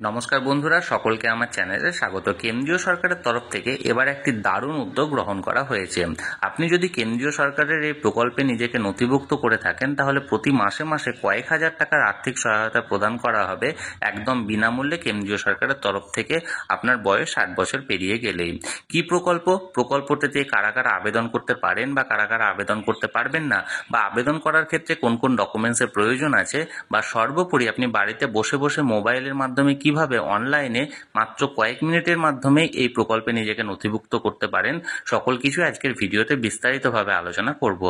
নমস্কার বন্ধুরা, সকলকে আমার চ্যানেলে স্বাগত। কেন্দ্রীয় সরকারের তরফ থেকে এবার একটি দারুণ উদ্যোগ গ্রহণ করা হয়েছে। আপনি যদি কেন্দ্রীয় সরকারের এই প্রকল্পে নিজেকে নথিভুক্ত করে থাকেন, তাহলে প্রতি মাসে মাসে কয়েক হাজার টাকার আর্থিক সহায়তা প্রদান করা হবে একদম বিনামূল্যে কেন্দ্রীয় সরকারের তরফ থেকে আপনার বয়স 60 বছর পেরিয়ে গেলেই। কি প্রকল্পটিতে কারা কারা আবেদন করতে পারেন বা কারা কারা আবেদন করতে পারবেন না, বা আবেদন করার ক্ষেত্রে কোন কোন ডকুমেন্টসের প্রয়োজন আছে, বা সর্বোপরি আপনি বাড়িতে বসে বসে মোবাইলের মাধ্যমে কিভাবে অনলাইনে মাত্র কয়েক মিনিটের মাধ্যমে এই প্রকল্পে নিজেকে নথিভুক্ত করতে পারেন, সকল কিছু আজকের ভিডিওতে বিস্তারিতভাবে আলোচনা করব।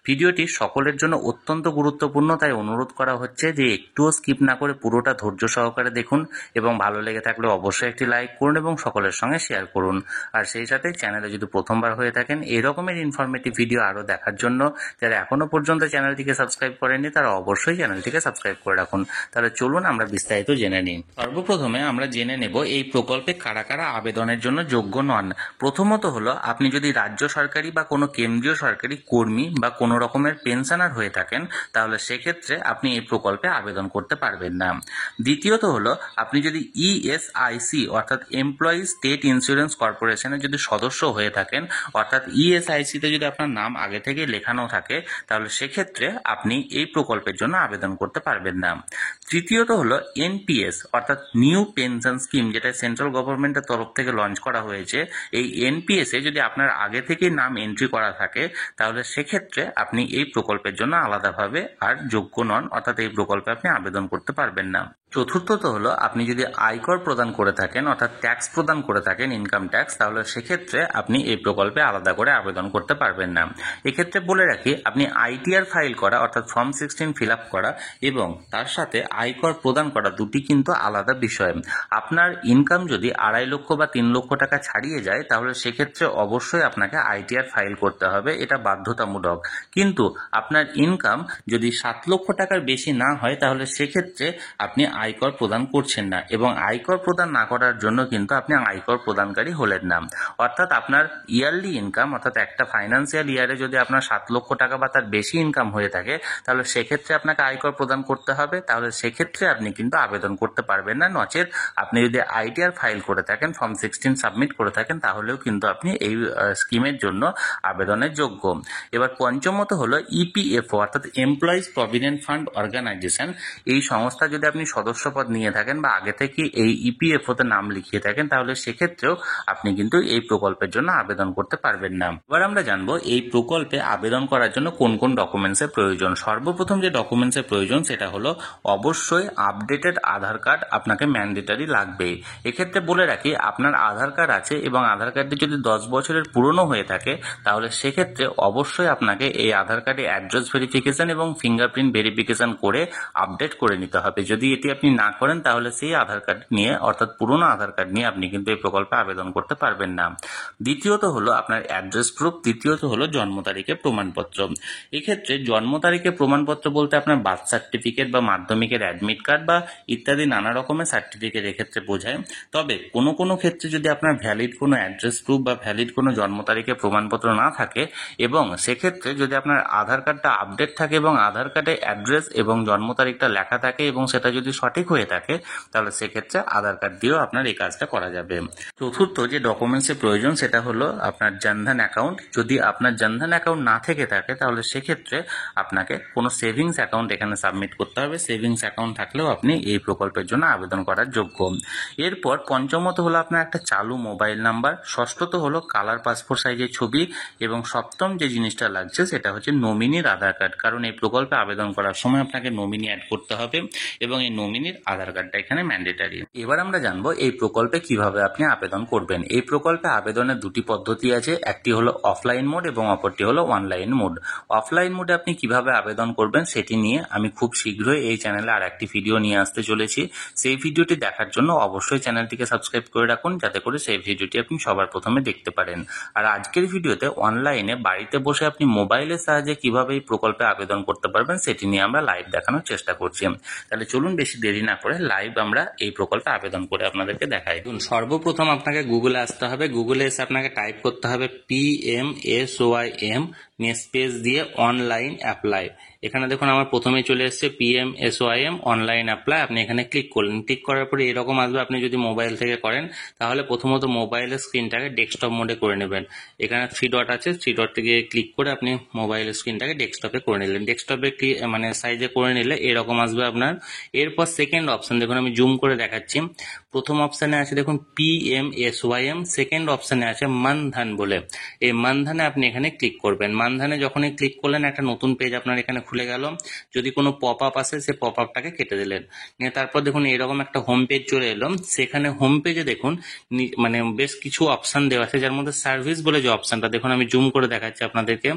ভিডিওটি সকলের জন্য অত্যন্ত গুরুত্বপূর্ণ, তাই অনুরোধ করা হচ্ছে যে একটুও স্কিপ না করে পুরোটা ধৈর্য সহকারে দেখুন এবং ভালো লেগে থাকলে অবশ্যই একটি লাইক করুন এবং সকলের সঙ্গে শেয়ার করুন। আর সেই সাথে চ্যানেলে যদি প্রথমবার হয়ে থাকেন এই রকমের ইনফরমেটিভ ভিডিও আরও দেখার জন্য যারা এখনো পর্যন্ত চ্যানেলটিকে সাবস্ক্রাইব করেননি তারা অবশ্যই চ্যানেলটিকে সাবস্ক্রাইব করে রাখুন। তাহলে চলুন আমরা বিস্তারিত জেনে নিই। সর্বপ্রথমে আমরা জেনে নেব এই প্রকল্পে কারা কারা আবেদনের জন্য যোগ্য নন। প্রথমত হলো, আপনি যদি রাজ্য সরকারি বা কোনো কেন্দ্রীয় সরকারি কর্মী বা কোনো রকমের পেনশনার হয়ে থাকেন, তাহলে সেক্ষেত্রে আপনি এই প্রকল্পে আবেদন করতে পারবেন না। দ্বিতীয়ত হলো, আপনি যদি ইএসআইসি অর্থাৎ এমপ্লয়ি স্টেট ইন্স্যুরেন্স কর্পোরেশনের যদি সদস্য হয়ে থাকেন, অর্থাৎ ইএসআইসিতে যদি আপনার নাম আগে থেকে লেখানো থাকে, তাহলে সেক্ষেত্রে আপনি এই প্রকল্পের জন্য আবেদন করতে পারবেন না। তৃতীয়ত হলো এনপিএস অর্থাৎ নিউ পেনশন স্কিম, যেটা সেন্ট্রাল গভর্নমেন্টের তরফ থেকে লঞ্চ করা হয়েছে। এই এনপিএসে যদি আপনার আগে থেকেই নাম এন্ট্রি করা থাকে, তাহলে সেক্ষেত্রে আপনি এই প্রকল্পের জন্য আলাদাভাবে আর যোগ্য নন, অর্থাৎ এই প্রকল্পে আপনি আবেদন করতে পারবেন না। চতুর্থত হলো, আপনি যদি আয়কর প্রদান করে থাকেন অর্থাৎ ট্যাক্স প্রদান করে থাকেন, ইনকাম ট্যাক্স, তাহলে সেক্ষেত্রে আপনি এই প্রকল্পে আলাদা করে আবেদন করতে পারবেন না। এক্ষেত্রে বলে রাখি, আপনি আইটিআর ফাইল করা অর্থাৎ ফর্ম 16 ফিল আপ করা এবং তার সাথে আয়কর প্রদান করা দুটি কিন্তু আলাদা বিষয়। আপনার ইনকাম যদি 2.5 লক্ষ বা 3 লক্ষ টাকা ছাড়িয়ে যায়, তাহলে সেক্ষেত্রে অবশ্যই আপনাকে আইটিআর ফাইল করতে হবে, এটা বাধ্যতামূলক। কিন্তু আপনার ইনকাম যদি 7 লক্ষ টাকার বেশি না হয়, তাহলে সেক্ষেত্রে আপনি আয়কর প্রদান করছেন না, এবং আয়কর প্রদান না করার জন্য কিন্তু আপনি আয়কর প্রদানকারী হলেন না। অর্থাৎ আপনার ইয়ারলি ইনকাম অর্থাৎ একটা ফাইন্যান্সিয়াল ইয়ারে যদি আপনার 7 লক্ষ টাকা বা তার বেশি ইনকাম হয়ে থাকে, তাহলে সেক্ষেত্রে আপনাকে আয়কর প্রদান করতে হবে। তাহলে সেক্ষেত্রে আপনি কিন্তু আবেদন করতে পারবেন না। নচেত আপনি যদি আইটিআর ফাইল করে থাকেন, ফর্ম 16 সাবমিট করে থাকেন, তাহলেও কিন্তু আপনি এই স্কিমের জন্য আবেদনের যোগ্য। এবার পঞ্চমত হলো ইপিএফও অর্থাৎ এমপ্লয়িজ প্রভিডেন্ট ফান্ড অর্গানাইজেশন। এই সংস্থা যদি আপনি সদস্যপদ নিয়ে থাকেন বা আগে থেকে এই ইপিএফওতে নাম লিখিয়ে থাকেন, তাহলে সেক্ষেত্রেও আপনি কিন্তু এই প্রকল্পের জন্য আবেদন করতে পারবেন না। এবার আমরা জানবো এই প্রকল্পে আবেদন করার জন্য কোন কোন ডকুমেন্টসের প্রয়োজন। সর্বপ্রথম যে ডকুমেন্টসের প্রয়োজন সেটা হলো অবশ্যই আপডেটেড আধার কার্ড আপনাকে ম্যান্ডেটারি লাগবেই। এক্ষেত্রে বলে রাখি, আপনার আধার কার্ড আছে এবং আধার কার্ডটি যদি 10 বছরের পুরনো হয়ে থাকে, তাহলে সেক্ষেত্রে অবশ্যই আপনাকে এই আধার কার্ডে অ্যাড্রেস ভেরিফিকেশন এবং ফিঙ্গারপ্রিন্ট ভেরিফিকেশন করে আপডেট করে নিতে হবে। যদি এটি আপনি না করেন, তাহলে সেই আধার কার্ড নিয়ে অর্থাৎ পুরনো আধার কার্ড নিয়ে আপনি কিন্তু এই প্রকল্পে আবেদন করতে পারবেন না। দ্বিতীয়ত হলো আপনার অ্যাড্রেস প্রুফ। তৃতীয়ত হলো জন্ম তারিখের প্রমাণপত্র। এক্ষেত্রে জন্ম তারিখের প্রমাণপত্র বলতে আপনার বার্থ সার্টিফিকেট বা মাধ্যমিকের অ্যাডমিট কার্ড বা ইত্যাদি নানা রকমের সার্টিফিকেট এক্ষেত্রে বোঝায়। তবে কোনো কোনো ক্ষেত্রে যদি আপনার ভ্যালিড কোনো অ্যাড্রেস প্রুফ বা ভ্যালিড কোনো জন্ম তারিখের প্রমাণপত্র না থাকে, এবং সেক্ষেত্রে যদি আপনার আধার কার্ডটা আপডেট থাকে এবং আধার কার্ডে অ্যাড্রেস এবং জন্ম তারিখটা লেখা থাকে এবং সেটা যদি সঠিক হয়ে থাকে, তাহলে সেক্ষেত্রে আধার কার্ড দিয়েও আপনার এই কাজটা করা যাবে। চতুর্থ যে ডকুমেন্টসের প্রয়োজন সেটা হলো আপনার জনধন অ্যাকাউন্ট। যদি আপনার জনধন অ্যাকাউন্ট না থেকে থাকে, তাহলে সেক্ষেত্রে আপনাকে কোনো সেভিংস অ্যাকাউন্ট এখানে সাবমিট করতে হবে। সেভিংস অ্যাকাউন্ট থাকলেও আপনি এই প্রকল্পের জন্য আবেদন করার যোগ্য। এরপর পঞ্চমত হলো আপনার একটা চালু মোবাইল নাম্বার। ষষ্ঠত হলো কালার পাসপোর্ট সাইজের ছবি, এবং সপ্তম যে জিনিসটা লাগছে সেটা হচ্ছে নমিনির আধার কার্ড, কারণ এই প্রকল্পে আবেদন করার সময় আপনাকে নমিনি অ্যাড করতে হবে এবং এই নমিনির আধার কার্ডটা এখানে ম্যান্ডেটারি। এবার আমরা জানবো এই প্রকল্পে কিভাবে আপনি আবেদন করবেন। এই প্রকল্পে আবেদনের দুটি পদ্ধতি আছে, একটি হলো অফলাইন মোড এবং অপরটি হলো অনলাইন মোড। অফলাইন মোডে আপনি কিভাবে আবেদন করবেন সেটি নিয়ে আমি খুব শীঘ্রই এই চ্যানেলে আর একটি ভিডিও নিয়ে আসতে চলেছি। সেই ভিডিওটি দেখার জন্য অবশ্যই চ্যানেলটিকে সাবস্ক্রাইব করে রাখুন, যাতে করে সেই ভিডিওটি আপনি সবার প্রথমে দেখতে পারেন। আর আজকের ভিডিওতে অনলাইনে বাড়িতে বসে আপনি মোবাইলের সাহায্যে কিভাবে এই প্রকল্পে আবেদন করতে পারবেন সেটি নিয়ে আমরা লাইভ দেখানোর চেষ্টা করছি। তাহলে চলুন বেশি দেরি না করে লাইভ আমরা এই প্রকল্পে আবেদন করে আপনাদেরকে দেখাই। সর্বপ্রথম আপনাকে গুগলে আসতে হবে। গুগলে এসে আপনাকে টাইপ করতে হবে PMSOIM নিয়ে স্পেস দিয়ে অনলাইন অ্যাপ্লাই। এখানে দেখুন আমার প্রথমেই চলে এসেছে PMSYM অনলাইন অ্যাপ্লাই। আপনি এখানে ক্লিক করলেন, ক্লিক করার পরে এরকম আসবে। আপনি যদি মোবাইল থেকে করেন তাহলে প্রথমত মোবাইলের স্ক্রিনটাকে ডেস্কটপ মোডে করে নেবেন। এখানে 3 ডট আছে, 3 ডট থেকে ক্লিক করে আপনি মোবাইলের স্ক্রিনটাকে ডেস্কটপে করে নিলেন। ডেস্কটপে মানে সাইজে করে নিলে এরকম আসবে আপনার। এরপর সেকেন্ড অপশন দেখুন, আমি জুম করে দেখাচ্ছি। প্রথম অপশানে আছে দেখুন PMSYM, সেকেন্ড অপশানে আছে মানধান বলে। এই মানধানে আপনি এখানে ক্লিক করবেন। মানধানে যখনই ক্লিক করলেন একটা নতুন পেজ আপনার এখানে খুলে গেল। যদি কোনো পপ আপ আসে সে পপ আপটাকে কেটে দিলেন। নিয়ে তারপর দেখুন এরকম একটা হোম পেজ চলে এলো। সেখানে হোম পেজে দেখুন মানে বেশ কিছু অপশন দেওয়া আছে, যার মধ্যে সার্ভিস বলে যে অপশনটা দেখুন, আমি জুম করে দেখাচ্ছি আপনাদেরকে।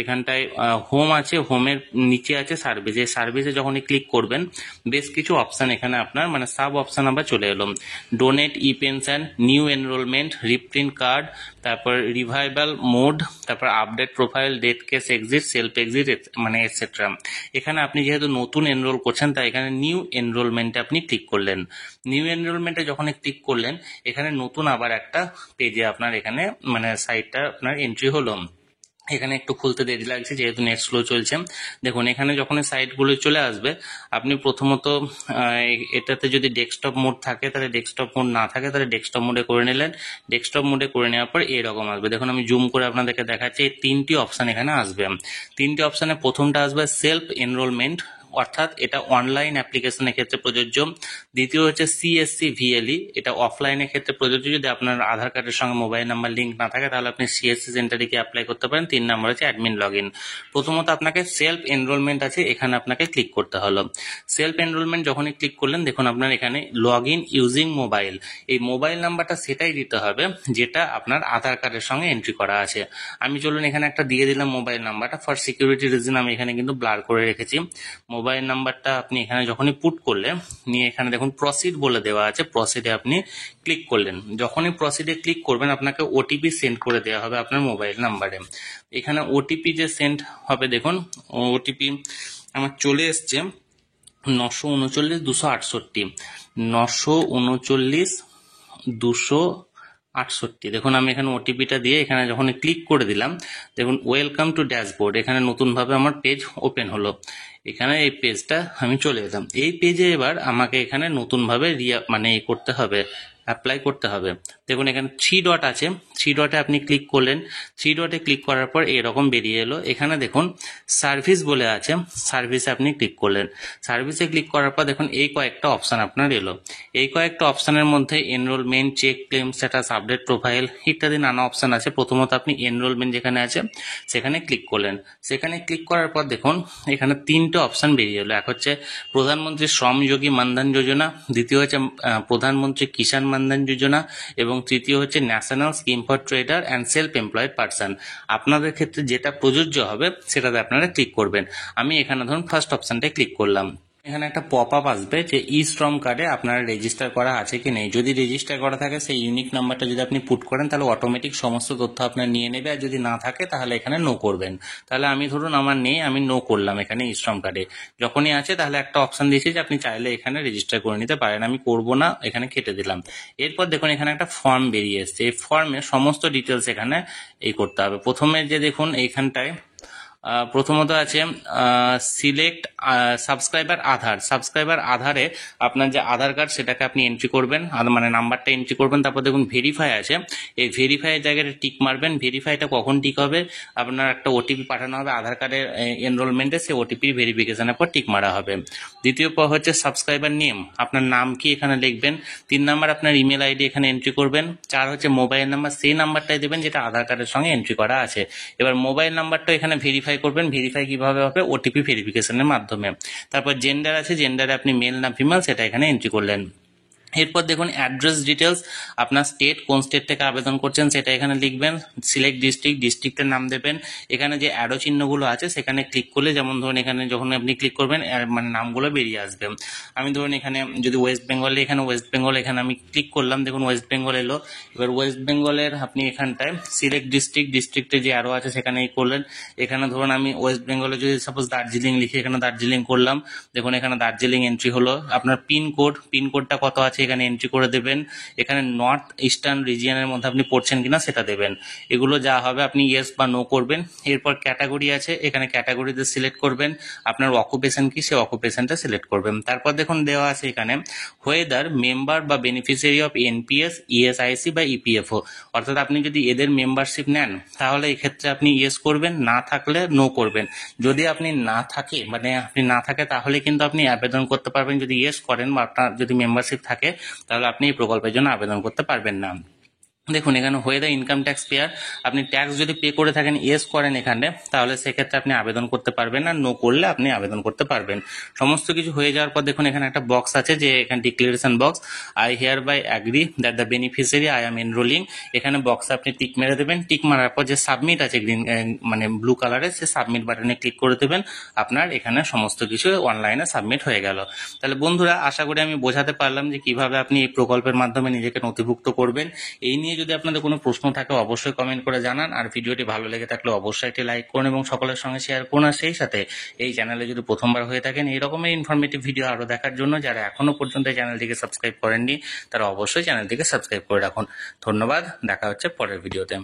এখানটায় হোম আছে, হোমের নিচে আছে সার্ভিস। এই সার্ভিসে যখনই ক্লিক করবেন বেশ কিছু অপশন এখানে আপনার মানে সাব অপশন আবার চলে এলো। Donate, e pension, new enrolment, reprint card, তারপর রিভাইভাল মোড, তারপর update profile, death case exit, self exit মানে এটসেট্রা। এখানে আপনি যেহেতু নতুন এনরোল করছেন তাই এখানে নিউ এনরোলমেন্টে আপনি ক্লিক করলেন। নিউ এনরোলমেন্টে যখন ক্লিক করলেন এখানে নতুন আবার একটা পেজে আপনার এখানে মানে সাইটটা আপনার এন্ট্রি হলো। এখানে একটু খুলতে দেরি লাগছে যেহেতু নেট স্লো চলছে। দেখুন এখানে যখন সাইটগুলো চলে আসবে আপনি প্রথমত এটাতে যদি ডেস্কটপ মোড থাকে তাহলে ডেস্কটপ মোড, না থাকে তাহলে ডেস্কটপ মোডে করে নিলেন। ডেস্কটপ মোডে করে নেওয়ার পর এরকম আসবে। দেখুন আমি জুম করে আপনাদেরকে দেখাচ্ছি, এই 3টি অপশন এখানে আসবে। 3টি অপশনে প্রথমটা আসবে সেলফ এনরোলমেন্ট, অর্থাৎ এটা অনলাইন অ্যাপ্লিকেশনের ক্ষেত্রে প্রযোজ্য। দ্বিতীয় হচ্ছে CSC VLE, এটা অফলাইনের ক্ষেত্রে প্রযোজ্য। যদি আপনার আধার কার্ডের সঙ্গে মোবাইল নাম্বার লিঙ্ক না থাকে তাহলে আপনি CSC সেন্টারে গিয়ে অ্যাপ্লাই করতে পারেন। 3 নম্বর হচ্ছে অ্যাডমিন লগ ইন। প্রথমত আপনাকে সেলফ এনরোলমেন্ট আছে, এখানে আপনাকে ক্লিক করতে হলো। সেলফ এনরোলমেন্ট যখনই ক্লিক করলেন দেখুন আপনার এখানে লগ ইন ইউজিং মোবাইল, এই মোবাইল নাম্বারটা সেটাই দিতে হবে যেটা আপনার আধার কার্ডের সঙ্গে এন্ট্রি করা আছে। আমি চলুন এখানে একটা দিয়ে দিলাম মোবাইল নাম্বারটা, ফর সিকিউরিটি রিজন আমি এখানে কিন্তু ব্লার করে রেখেছি। মোবাইল নাম্বারটা আপনি এখানে যখনই পুট করলেন নিয়ে এখানে দেখুন প্রসিড বলে দেওয়া আছে, প্রসিডে আপনি ক্লিক করলেন। যখনই প্রসিডে ক্লিক করবেন আপনাকে OTP সেন্ড করে দেওয়া হবে আপনার মোবাইল নাম্বারে। এখানে OTP যে সেন্ড হবে দেখুন OTP আমার চলে এসছে 939 268, 939 268। দেখুন আমি এখানে OTPটা দিয়ে এখানে যখন ক্লিক করে দিলাম দেখুন ওয়েলকাম টু ড্যাশবোর্ড, এখানে নতুনভাবে আমার পেজ ওপেন হলো। এখানে এই পেজটা আমি চলে এলাম। এই পেজে এবার আমাকে এখানে নতুনভাবে মানে করতে হবে, অ্যাপ্লাই করতে হবে। দেখুন এখানে 3 ডট আছে, 3 ডটে আপনি ক্লিক করলেন। 3 ডটে ক্লিক করার পর এরকম বেরিয়ে এলো। এখানে দেখুন সার্ভিস বলে আছে, সার্ভিসে আপনি ক্লিক করলেন। সার্ভিসে ক্লিক করার পর দেখুন এই কয়েকটা অপশন আপনার এলো। এই কয়েকটা অপশনের মধ্যে enrolment, check, claim status, update profile ইত্যাদি নানা অপশন আছে। প্রথমত আপনি এনরোলমেন্ট যেখানে আছে সেখানে ক্লিক করলেন। সেখানে ক্লিক করার পর দেখুন এখানে 3টে অপশন বেরিয়ে এলো। এক হচ্ছে প্রধানমন্ত্রী শ্রমযোগী মানধন যোজনা, দ্বিতীয় হচ্ছে প্রধানমন্ত্রী কিষাণ মানধন যোজনা এবং তৃতীয় হচ্ছে national scheme for trader and self employed person. আপনাদের ক্ষেত্রে যেটা প্রযোজ্য হবে সেটাতে আপনারা ক্লিক করবেন। আমি এখানে ধরুন ফার্স্ট অপশনটায় ক্লিক করলাম। এখানে একটা পপ আপ আসবে যে শ্রম কার্ডে আপনার রেজিস্টার করা আছে কি নেই। যদি রেজিস্টার করা থাকে সেই ইউনিক নাম্বারটা যদি আপনি পুট করেন তাহলে অটোমেটিক সমস্ত তথ্য আপনার নিয়ে নেবে, আর যদি না থাকে তাহলে এখানে নো করবেন। তাহলে আমি ধরুন আমার নেই, আমি নো করলাম এখানে শ্রম কার্ডে। যখনই আছে তাহলে একটা অপশন দিয়েছে যে আপনি চাইলে এখানে রেজিস্টার করে নিতে পারেন, আমি করব না, এখানে কেটে দিলাম। এরপর দেখুন এখানে একটা ফর্ম বেরিয়ে এসছে, এই ফর্মে সমস্ত ডিটেলস এখানে করতে হবে। প্রথমে যে দেখুন এইখানটায় প্রথমত আছে সিলেক্ট সাবস্ক্রাইবার আধার। সাবস্ক্রাইবার আধারে আপনার যে আধার কার্ড সেটাকে আপনি এন্ট্রি করবেন, মানে নাম্বারটা এন্ট্রি করবেন। তারপর দেখুন ভেরিফাই আছে, এই ভেরিফাইয়ের জায়গাটা টিক মারবেন। ভেরিফাইটা কখন টিক হবে, আপনার একটা OTP পাঠানো হবে আধার কার্ডের এনরোলমেন্টে, সেই OTP ভেরিফিকেশনের পর টিক মারা হবে। দ্বিতীয় হচ্ছে সাবস্ক্রাইবার নেম, আপনার নাম কি এখানে লিখবেন। 3 নাম্বার আপনার ইমেল আইডি এখানে এন্ট্রি করবেন। 4 হচ্ছে মোবাইল নাম্বার, সেই নাম্বারটাই দেবেন যেটা আধার কার্ডের সঙ্গে এন্ট্রি করা আছে। এবার মোবাইল নাম্বারটা এখানে ভেরিফাই করবেন। ভেরিফাই কিভাবে হবে, OTP ভেরিফিকেশনের মাধ্যমে। তারপর জেন্ডার আছে, জেন্ডারে আপনি মেল না ফিমেল সেটা এখানে এন্ট্রি করলেন। এরপর দেখুন অ্যাড্রেস ডিটেলস, আপনার স্টেট, কোন স্টেট থেকে আবেদন করছেন সেটা এখানে লিখবেন। সিলেক্ট ডিস্ট্রিক্ট, ডিস্ট্রিক্টের নাম দেবেন। এখানে যে অ্যারো চিহ্নগুলো আছে সেখানে ক্লিক করলে, যেমন ধরুন এখানে যখন আপনি ক্লিক করবেন মানে নামগুলো বেরিয়ে আসবে। আমি ধরুন এখানে যদি ওয়েস্ট বেঙ্গলে, এখানে ওয়েস্ট বেঙ্গল এখানে আমি ক্লিক করলাম, দেখুন ওয়েস্ট বেঙ্গল এলো। এবার ওয়েস্ট বেঙ্গলের আপনি এখানটায় সিলেক্ট ডিস্ট্রিক্ট, ডিস্ট্রিক্টে যে অ্যারো আছে সেখানে করলেন। এখানে ধরুন আমি ওয়েস্ট বেঙ্গলে যদি সাপোজ দার্জিলিং লিখি, এখানে দার্জিলিং করলাম। দেখুন এখানে দার্জিলিং এন্ট্রি হলো। আপনার পিনকোডটা কত আছে এখানে এন্ট্রি করে দেবেন। এখানে নর্থ ইস্টার্ন রিজিয়নের মধ্যে আপনি পড়ছেন কিনা সেটা দেবেন। এগুলো যা হবে আপনি ইয়েস বা নো করবেন। এরপর ক্যাটাগরি আছে, এখানে ক্যাটাগরিতে সিলেক্ট করবেন। আপনার অকুপেশন কি সেই অকুপেশনটা সিলেক্ট করবেন। তারপর দেখুন দেওয়া আছে এখানে হোয়েদার মেম্বার বা বেনিফিশিয়ারি অফ এনপিএস, ইএসআইসি বা ইপিএফও, অর্থাৎ আপনি যদি এদের মেম্বারশিপ নেন তাহলে এক্ষেত্রে আপনি ইয়েস করবেন, না থাকলে নো করবেন। যদি আপনি না থাকে তাহলে কিন্তু আপনি আবেদন করতে পারবেন। যদি ইয়েস করেন বা আপনার যদি মেম্বারশিপ থাকে তাহলে আপনি এই প্রকল্পের জন্য আবেদন করতে পারবেন না। দেখুন এখানে হোয়েদার ইনকাম ট্যাক্স পেয়ার, আপনি ট্যাক্স যদি পে করে থাকেন, ইয়েস করেন এখানে, তাহলে সেক্ষেত্রে আপনি আবেদন করতে পারবেন, আর নো করলে আপনি আবেদন করতে পারবেন। সমস্ত কিছু হয়ে যাওয়ার পর দেখুন এখানে একটা বক্স আছে, যে এখানে declaration box, I hereby agree that the beneficiary I am enrolling. এখানে বক্সে আপনি টিক মেরে দেবেন। টিক মারার পর যে সাবমিট আছে গ্রিন মানে ব্লু কালারের, সে সাবমিট বাটনে ক্লিক করে দেবেন। আপনার এখানে সমস্ত কিছু অনলাইনে সাবমিট হয়ে গেল। তাহলে বন্ধুরা, আশা করি আমি বোঝাতে পারলাম যে কিভাবে আপনি এই প্রকল্পের মাধ্যমে নিজেকে নথিভুক্ত করবেন। এই নিয়ে যদি আপনাদের কোনো প্রশ্ন থাকে অবশ্যই কমেন্ট করে জানান, আর ভিডিওটি ভালো লেগে থাকলে অবশ্যই একটি লাইক করুন এবং সকলের সঙ্গে শেয়ার করুন। আর সেই সাথে এই চ্যানেলে যদি প্রথমবার হয়ে থাকেন এই রকমের ইনফরমেটিভ ভিডিও আরো দেখার জন্য, যারা এখনো পর্যন্ত এই চ্যানেলটিকে সাবস্ক্রাইব করেননি তারা অবশ্যই চ্যানেলটিকে সাবস্ক্রাইব করে রাখুন। ধন্যবাদ, দেখা হচ্ছে পরের ভিডিওতে।